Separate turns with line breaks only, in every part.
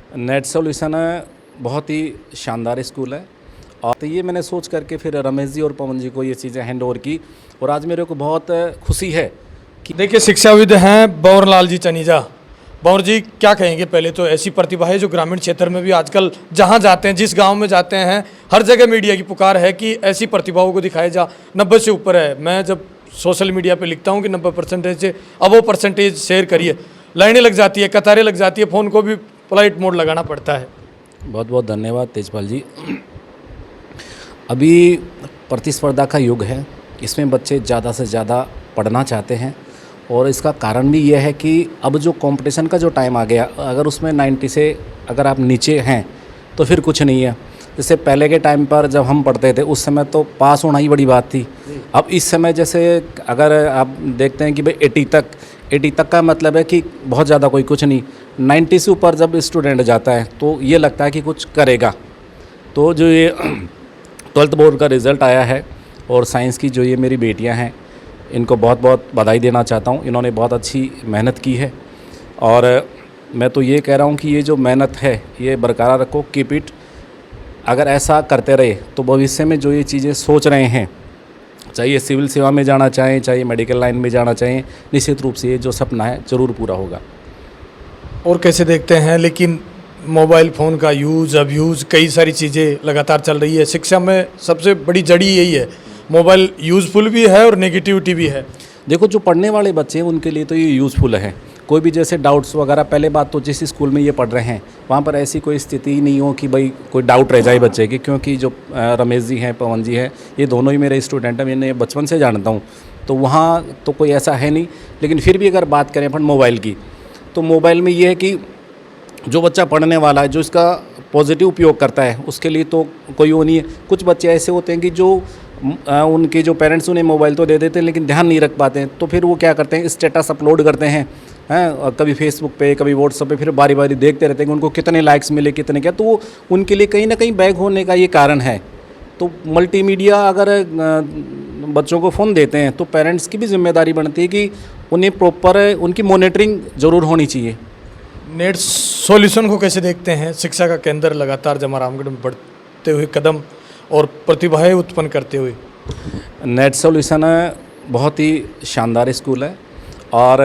Net solution बहुत ही शानदार school है और तो ये मैंने सोच करके फिर रमेश जी और पवन जी को ये चीज़ें हैंड ओवर की और आज मेरे को बहुत खुशी है कि
देखिए शिक्षाविद हैं बंवर लाल जी चनीजा। बंवर जी क्या कहेंगे? पहले तो ऐसी प्रतिभा है जो ग्रामीण क्षेत्र में भी आजकल जहां जाते हैं, जिस गांव में जाते हैं, हर जगह मीडिया की पुकार है कि ऐसी प्रतिभाओं को दिखाया जा। 90 से ऊपर है। मैं जब सोशल मीडिया पे लिखता हूं कि 90% से अब वो परसेंटेज शेयर करिए, लाइनें लग जाती है, कतारें लग जाती है, फ़ोन को भी फ्लाइट मोड लगाना पड़ता है।
बहुत बहुत धन्यवाद तेजपाल जी। अभी प्रतिस्पर्धा का युग है, इसमें बच्चे ज़्यादा से ज़्यादा पढ़ना चाहते हैं और इसका कारण भी यह है कि अब जो कंपटीशन का जो टाइम आ गया, अगर उसमें 90 से अगर आप नीचे हैं तो फिर कुछ नहीं है। जैसे पहले के टाइम पर जब हम पढ़ते थे उस समय तो पास होना ही बड़ी बात थी। अब इस समय जैसे अगर आप देखते हैं कि भाई 80 तक का मतलब है कि बहुत ज़्यादा कोई कुछ नहीं। 90 से ऊपर जब स्टूडेंट जाता है तो ये लगता है कि कुछ करेगा। तो जो ये 12th बोर्ड का रिज़ल्ट आया है और साइंस की जो ये मेरी बेटियां हैं, इनको बहुत बहुत बधाई देना चाहता हूँ। इन्होंने बहुत अच्छी मेहनत की है और मैं तो ये कह रहा हूँ कि ये जो मेहनत है ये बरकरार रखो, कीप इट। अगर ऐसा करते रहे तो भविष्य में जो ये चीज़ें सोच रहे हैं, चाहे ये सिविल सेवा में जाना चाहें, चाहे मेडिकल लाइन में जाना चाहें, निश्चित रूप से ये जो सपना है ज़रूर पूरा होगा।
और कैसे देखते हैं, लेकिन मोबाइल फ़ोन का यूज़ अब्यूज़ कई सारी चीज़ें लगातार चल रही है। शिक्षा में सबसे बड़ी जड़ी यही है, मोबाइल यूज़फुल भी है और नेगेटिविटी भी है।
देखो, जो पढ़ने वाले बच्चे हैं उनके लिए तो ये यूज़फुल है। कोई भी जैसे डाउट्स वगैरह, पहले बात तो जिस स्कूल में ये पढ़ रहे हैं वहाँ पर ऐसी कोई स्थिति ही नहीं हो कि भाई कोई डाउट रह जाए बच्चे की, क्योंकि जो रमेश जी हैं, पवन जी हैं, ये दोनों ही मेरे स्टूडेंट हैं, मैंने बचपन से जानता हूँ। तो वहाँ तो कोई ऐसा है नहीं। लेकिन फिर भी अगर बात करें अपन मोबाइल की, तो मोबाइल में ये है कि जो बच्चा पढ़ने वाला है, जो इसका पॉजिटिव उपयोग करता है, उसके लिए तो कोई वो नहीं है। कुछ बच्चे ऐसे होते हैं कि जो उनके जो पेरेंट्स उन्हें मोबाइल तो दे देते हैं लेकिन ध्यान नहीं रख पाते हैं, तो फिर वो क्या करते हैं, स्टेटस अपलोड करते हैं, कभी फेसबुक पे, कभी व्हाट्सएप पे, फिर बारी बारी देखते रहते हैं कि उनको कितने लाइक्स मिले, कितने क्या। तो वो उनके लिए कहीं ना कहीं बैक होने का ये कारण है। तो मल्टीमीडिया अगर बच्चों को फ़ोन देते हैं तो पेरेंट्स की भी जिम्मेदारी बनती है कि उन्हें प्रॉपर उनकी मॉनिटरिंग ज़रूर होनी चाहिए।
नेट सॉल्यूशन को कैसे देखते हैं? शिक्षा का केंद्र लगातार जमारामगढ़ में बढ़ते हुए कदम और प्रतिभाएं उत्पन्न करते हुए।
नेट सॉल्यूशन बहुत ही शानदार स्कूल है और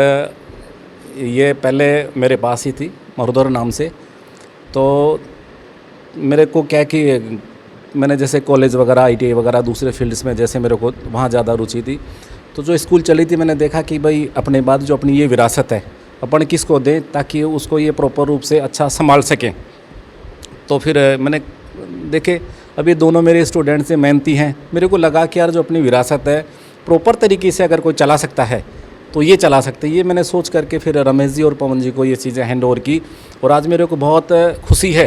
ये पहले मेरे पास ही थी, मरुधर नाम से। तो मेरे को क्या कि मैंने जैसे कॉलेज वगैरह, ITI वगैरह दूसरे फील्ड्स में जैसे मेरे को वहाँ ज़्यादा रुचि थी, तो जो स्कूल चली थी मैंने देखा कि भाई अपने बाद जो अपनी ये विरासत है अपन किसको दें ताकि उसको ये प्रॉपर रूप से अच्छा संभाल सकें। तो फिर मैंने देखे, अभी दोनों मेरे स्टूडेंट्स से मेहनती हैं। मेरे को लगा कि यार जो अपनी विरासत है प्रॉपर तरीके से अगर कोई चला सकता है तो ये चला सकते हैं। ये मैंने सोच करके फिर रमेश जी और पवन जी को ये चीज़ें हैंड ओवर की और आज मेरे को बहुत खुशी है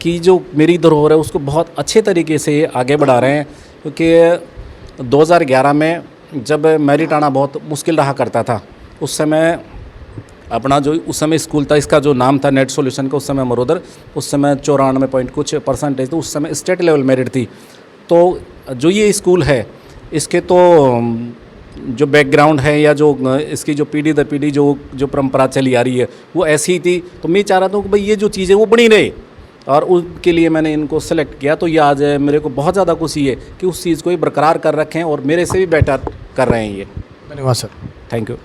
कि जो मेरी धरोहर है उसको बहुत अच्छे तरीके से आगे बढ़ा रहे हैं। क्योंकि 2011 में जब मेरिट आना बहुत मुश्किल रहा करता था, उस समय अपना जो उस समय स्कूल था, इसका जो नाम था नेट सॉल्यूशन का, उस समय मरुधर, उस समय 94 पॉइंट कुछ परसेंटेज, तो उस समय स्टेट लेवल मेरिट थी। तो जो ये स्कूल है इसके तो जो बैकग्राउंड है या जो इसकी जो पीढ़ी दर पीढ़ी जो परंपरा चली आ रही है वो ऐसी ही थी। तो मैं चाह रहा था कि भाई ये जो चीज़ें वो बनी रहे और उसके लिए मैंने इनको सेलेक्ट किया। तो ये आज मेरे को बहुत ज़्यादा खुशी है कि उस चीज़ को ये बरकरार कर रखें और मेरे से भी बेटर कर रहे हैं ये।
धन्यवाद सर।
Thank you.